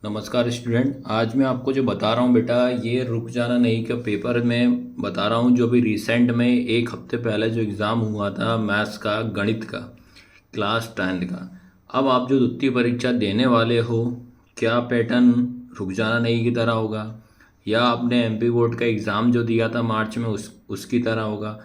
नमस्कार स्टूडेंट। आज मैं आपको जो बता रहा हूँ बेटा, ये रुक जाना नहीं का पेपर में बता रहा हूँ। जो भी रिसेंट में एक हफ्ते पहले जो एग्ज़ाम हुआ था मैथ्स का, गणित का, क्लास 10 का। अब आप जो द्वितीय परीक्षा देने वाले हो, क्या पैटर्न रुक जाना नहीं की तरह होगा, या आपने एमपी बोर्ड का एग्ज़ाम जो दिया था मार्च में उसकी तरह होगा।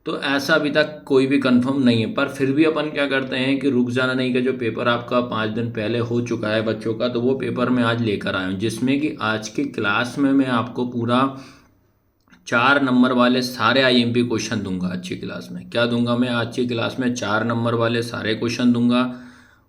तो ऐसा अभी तक कोई भी कंफर्म नहीं है, पर फिर भी अपन क्या करते हैं कि रुक जाना नहीं का जो पेपर आपका 5 दिन पहले हो चुका है बच्चों का, तो वो पेपर मैं आज लेकर आया हूँ, जिसमें कि आज की क्लास में मैं आपको पूरा 4 नंबर वाले सारे आईएमपी क्वेश्चन दूंगा। आज की क्लास में क्या दूंगा मैं? आज की क्लास में 4 नंबर वाले सारे क्वेश्चन दूंगा।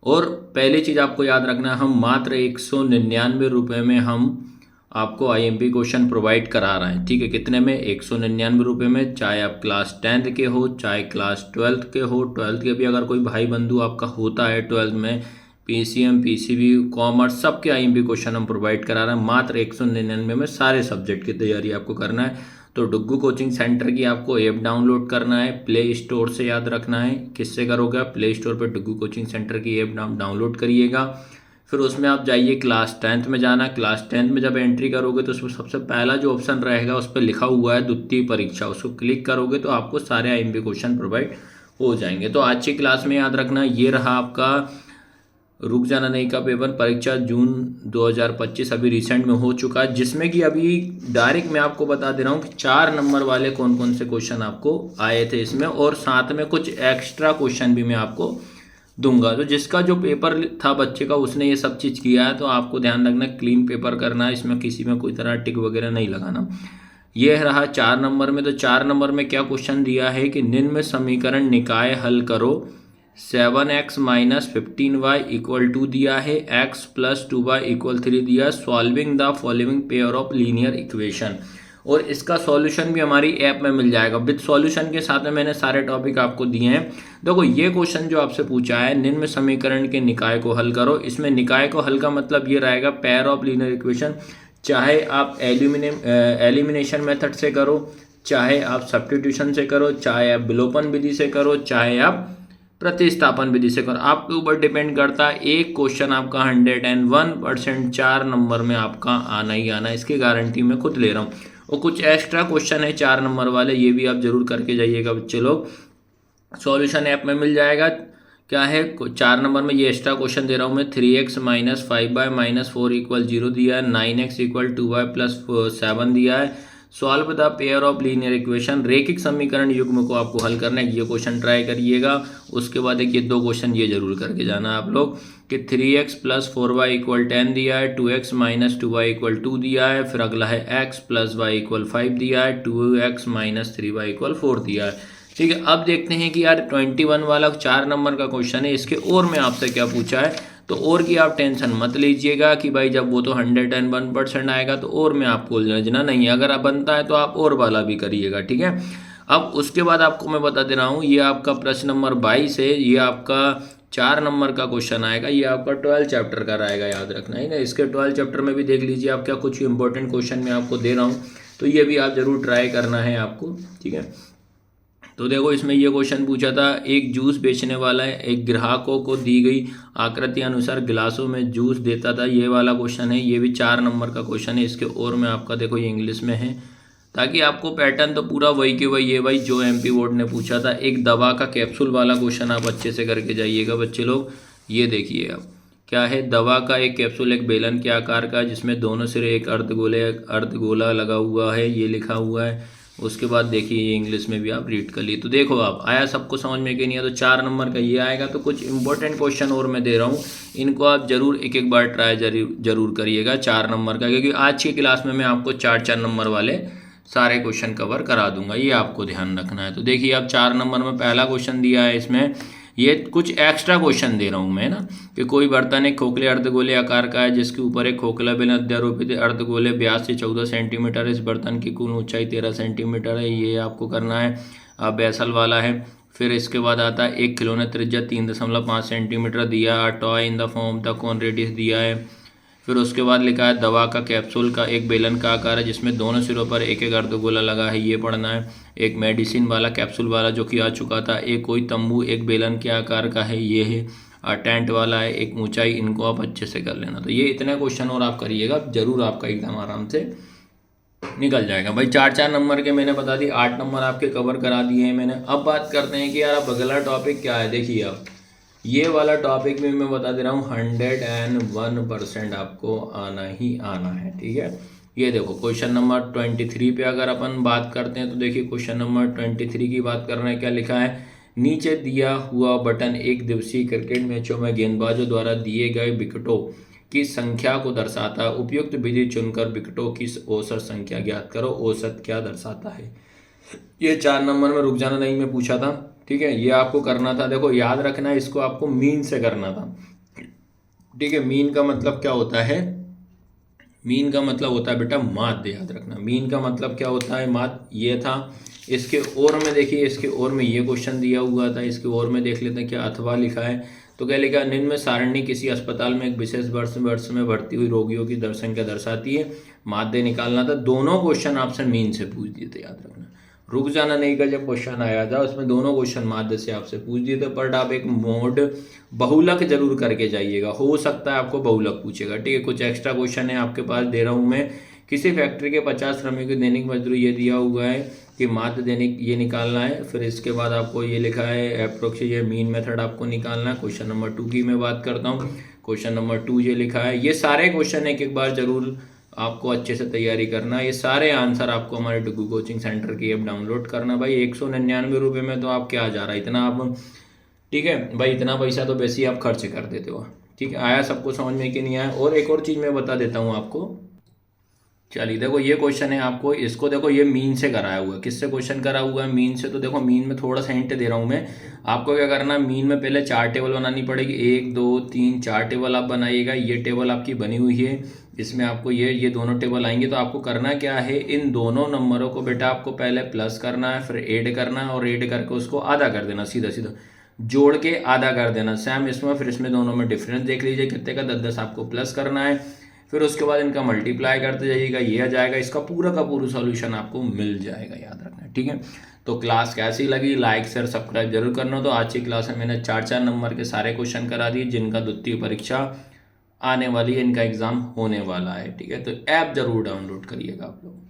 और पहली चीज़ आपको याद रखना है, हम मात्र 199 रुपये में हम आपको आईएमपी क्वेश्चन प्रोवाइड करा रहे हैं। ठीक है, कितने में? 199 रुपये में। चाहे आप क्लास 10th के हो, चाहे क्लास 12th के हो। 12th के भी अगर कोई भाई बंधु आपका होता है 12th में, पीसीएम, पीसीबी, कॉमर्स, सबके आईएमपी क्वेश्चन हम प्रोवाइड करा रहे हैं। मात्र 199 में सारे सब्जेक्ट की तैयारी आपको करना है। तो डुग्गू कोचिंग सेंटर की आपको ऐप डाउनलोड करना है प्ले स्टोर से। याद रखना है, किससे करोगे? प्ले स्टोर पर डुग्गू कोचिंग सेंटर की ऐप डाउनलोड करिएगा। फिर उसमें आप जाइए, क्लास 10th में जाना। क्लास 10th में जब एंट्री करोगे तो उसमें सबसे पहला जो ऑप्शन रहेगा उस पर लिखा हुआ है द्वितीय परीक्षा, उसको क्लिक करोगे तो आपको सारे आईएमपी क्वेश्चन प्रोवाइड हो जाएंगे। तो आज की क्लास में याद रखना, ये रहा आपका रुक जाना नहीं का पेपर। परीक्षा जून 2025 अभी रिसेंट में हो चुका है, जिसमें कि अभी डायरेक्ट मैं आपको बता दे रहा हूँ कि 4 नंबर वाले कौन कौन से क्वेश्चन आपको आए थे इसमें, और साथ में कुछ एक्स्ट्रा क्वेश्चन भी मैं आपको दूंगा। तो जिसका जो पेपर था बच्चे का, उसने ये सब चीज़ किया है, तो आपको ध्यान रखना क्लीन पेपर करना है, इसमें किसी में कोई तरह टिक वगैरह नहीं लगाना। ये रहा 4 नंबर में। तो 4 नंबर में क्या क्वेश्चन दिया है कि निम्न समीकरण निकाय हल करो। 7x - 15y इक्वल टू दिया है, x + 2y इक्वल 3 दिया। Solving the following pair of linear equation. और इसका सॉल्यूशन भी हमारी ऐप में मिल जाएगा। विद सॉल्यूशन के साथ में मैंने सारे टॉपिक आपको दिए हैं। देखो, ये क्वेश्चन जो आपसे पूछा है, निम्न समीकरण के निकाय को हल करो। इसमें निकाय को हल का मतलब ये रहेगा पेयर ऑफ लीनियर इक्वेशन। चाहे आप एलिमिनेशन मेथड से करो, चाहे आप सब्स्टिट्यूशन से करो, चाहे आप विलोपन विधि से करो, चाहे आप प्रतिस्थापन विधि से करो, आपके ऊपर डिपेंड करता है। एक क्वेश्चन आपका 101% 4 नंबर में आपका आना ही आना, इसकी गारंटी मैं खुद ले रहा हूँ। और कुछ एक्स्ट्रा क्वेश्चन है 4 नंबर वाले, ये भी आप जरूर करके जाइएगा बच्चे लोग। सॉल्यूशन ऐप में मिल जाएगा। क्या है 4 नंबर में? ये एक्स्ट्रा क्वेश्चन दे रहा हूँ मैं। 3x - 5y - 4 इक्वल 0 दिया है। 9x इक्वल 2y + 7 दिया है। Solve the pair of linear equation. रेखिक समीकरण युग्म को आपको हल करना है, ये क्वेश्चन ट्राई करिएगा। उसके बाद एक ये 2 क्वेश्चन ये जरूर करके जाना आप लोग कि 3x + 4y इक्वल 10 दिया है। 2x - 2y इक्वल 2 दिया है। फिर अगला है x + y इक्वल 5 दिया है। 2x - 3y इक्वल 4 दिया है। ठीक है, अब देखते हैं कि यार 21 वाला 4 नंबर का क्वेश्चन है, इसके और में आपसे क्या पूछा है। तो और की आप टेंशन मत लीजिएगा कि भाई जब वो तो 101% आएगा तो और में आपको उलझना नहीं है। अगर आप बनता है तो आप और वाला भी करिएगा। ठीक है, अब उसके बाद आपको मैं बता दे रहा हूँ, ये आपका प्रश्न नंबर 22 है। ये आपका 4 नंबर का क्वेश्चन आएगा। ये आपका 12 चैप्टर का रहेगा, याद रखना है ना। इसके 12 चैप्टर में भी देख लीजिए आप, क्या कुछ इंपॉर्टेंट क्वेश्चन मैं आपको दे रहा हूँ, तो ये भी आप जरूर ट्राई करना है आपको। ठीक है, तो देखो इसमें ये क्वेश्चन पूछा था, एक जूस बेचने वाला है, एक ग्राहकों को दी गई आकृति अनुसार गिलासों में जूस देता था। ये वाला क्वेश्चन है, ये भी 4 नंबर का क्वेश्चन है। इसके और में आपका देखो ये इंग्लिश में है, ताकि आपको पैटर्न तो पूरा वही के वही है भाई जो एमपी बोर्ड ने पूछा था। एक दवा का कैप्सूल वाला क्वेश्चन आप अच्छे से करके जाइएगा बच्चे लोग। ये देखिए आप, क्या है, दवा का एक कैप्सूल एक बेलन के आकार का, जिसमें दोनों सिरे एक अर्धगोला लगा हुआ है, ये लिखा हुआ है। उसके बाद देखिए ये इंग्लिश में भी आप रीड कर लिए। तो देखो आप, आया सबको समझ में कि नहीं है? तो 4 नंबर का ये आएगा। तो कुछ इंपॉर्टेंट क्वेश्चन और मैं दे रहा हूँ, इनको आप जरूर एक एक बार ट्राई जरूर करिएगा 4 नंबर का, क्योंकि आज की क्लास में मैं आपको 4 नंबर वाले सारे क्वेश्चन कवर करा दूंगा, ये आपको ध्यान रखना है। तो देखिए आप 4 नंबर में पहला क्वेश्चन दिया है, इसमें ये कुछ एक्स्ट्रा क्वेश्चन दे रहा हूँ मैं ना, कि कोई बर्तन एक खोखले अर्धगोले आकार का है, जिसके ऊपर एक खोखला बेलन अध्यारोपित है। अर्धगोले व्यास से 14 सेंटीमीटर, इस बर्तन की कुल ऊंचाई 13 सेंटीमीटर है, ये आपको करना है। अब बैसल वाला है। फिर इसके बाद आता है एक खिलौना त्रिज्या 3.5 सेंटीमीटर दिया है। Toy in the form the cone radius दिया है। फिर उसके बाद लिखा है दवा का कैप्सूल का एक बेलन का आकार है, जिसमें दोनों सिरों पर एक एक अर्धगोला लगा है, ये पढ़ना है। एक मेडिसिन वाला कैप्सूल वाला जो कि आ चुका था। एक कोई तंबू एक बेलन के आकार का है, ये है। टेंट वाला है, एक ऊंचाई, इनको आप अच्छे से कर लेना। तो ये इतने क्वेश्चन और आप करिएगा, जरूर आपका एग्जाम आराम से निकल जाएगा भाई। 4 नंबर के मैंने बता दी, 8 नंबर आपके कवर करा दिए हैं मैंने। अब बात करते हैं कि यार अब अगला टॉपिक क्या है। देखिए अब ये वाला टॉपिक भी मैं बता दे रहा हूँ, 101% आपको आना ही आना है, ठीक है। ये देखो क्वेश्चन नंबर 23 पे अगर अपन बात करते हैं तो देखिए क्वेश्चन नंबर 23 की बात कर रहे हैं। क्या लिखा है, नीचे दिया हुआ बटन एक दिवसीय क्रिकेट मैचों में गेंदबाजों द्वारा दिए गए विकेटों की संख्या को दर्शाता है। उपयुक्त विधि चुनकर विकेटों की औसत संख्या ज्ञात करो। औसत क्या दर्शाता है। ये 4 नंबर में रुक जाना नहीं में पूछा था, ठीक है। ये आपको करना था, देखो याद रखना है, इसको आपको मीन से करना था, ठीक है। मीन का मतलब क्या होता है, मीन का मतलब होता है बेटा माध्य, याद रखना। मीन का मतलब क्या होता है, माध्य। ये था। इसके और में देखिए, इसके और में ये क्वेश्चन दिया हुआ था, इसके और में देख लेते हैं क्या अथवा लिखा है। तो क्या लिखा, निम्न में सारणी किसी अस्पताल में एक विशेष वर्ष में भर्ती हुई रोगियों की संख्या दर्शाती है। माध्य निकालना था। दोनों क्वेश्चन आपसे मीन से पूछ दिए थे, याद रखना। रुक जाना नहीं का जब क्वेश्चन आया था उसमें दोनों क्वेश्चन माध्य से आपसे पूछ दिए थे, बट आप एक मोड बहुलक जरूर करके जाइएगा, हो सकता है आपको बहुलक पूछेगा, ठीक है। कुछ एक्स्ट्रा क्वेश्चन है आपके पास दे रहा हूँ मैं। किसी फैक्ट्री के 50 श्रमिकों की दैनिक मजदूरी ये दिया हुआ है कि माध्य दैनिक ये निकालना है। फिर इसके बाद आपको ये लिखा है अप्रोक्स, ये मीन मेथड आपको निकालना है। क्वेश्चन नंबर 2 की मैं बात करता हूँ। क्वेश्चन नंबर 2 ये लिखा है। ये सारे क्वेश्चन एक बार जरूर आपको अच्छे से तैयारी करना। ये सारे आंसर आपको हमारे डुगू कोचिंग सेंटर की ऐप डाउनलोड करना। भाई 199 रुपये में तो आप क्या जा रहा है इतना आप, ठीक है भाई, इतना पैसा तो वैसे ही आप खर्च कर देते हो, ठीक है। आया सबको समझ में कि नहीं आया। और एक और चीज़ मैं बता देता हूँ आपको। चलिए देखो ये क्वेश्चन है आपको, इसको देखो ये मीन से कराया हुआ है। किससे क्वेश्चन करा हुआ है, मीन से। तो देखो मीन में थोड़ा सा हिंट दे रहा हूँ मैं आपको। क्या करना है, मीन में पहले 4 टेबल बनानी पड़ेगी। 1 2 3 4 टेबल आप बनाइएगा। ये टेबल आपकी बनी हुई है, इसमें आपको ये दोनों टेबल आएंगे। तो आपको करना क्या है, इन दोनों नंबरों को बेटा आपको पहले प्लस करना है, फिर ऐड करना है, और ऐड करके उसको आधा कर देना, सीधा सीधा जोड़ के आधा कर देना। सेम इसमें, फिर इसमें दोनों में डिफरेंस देख लीजिए कितने का, 10 आपको प्लस करना है। फिर उसके बाद इनका मल्टीप्लाई करते जाइएगा, ये आ जाएगा। इसका पूरा का पूरा सॉल्यूशन आपको मिल जाएगा, याद रखना, ठीक है। तो क्लास कैसी लगी, लाइक शेयर सब्सक्राइब जरूर करना। तो आज की क्लास में मैंने 4 नंबर के सारे क्वेश्चन करा दिए जिनका द्वितीय परीक्षा आने वाली है, इनका एग्जाम होने वाला है, ठीक है। तो ऐप जरूर डाउनलोड करिएगा आप लोग।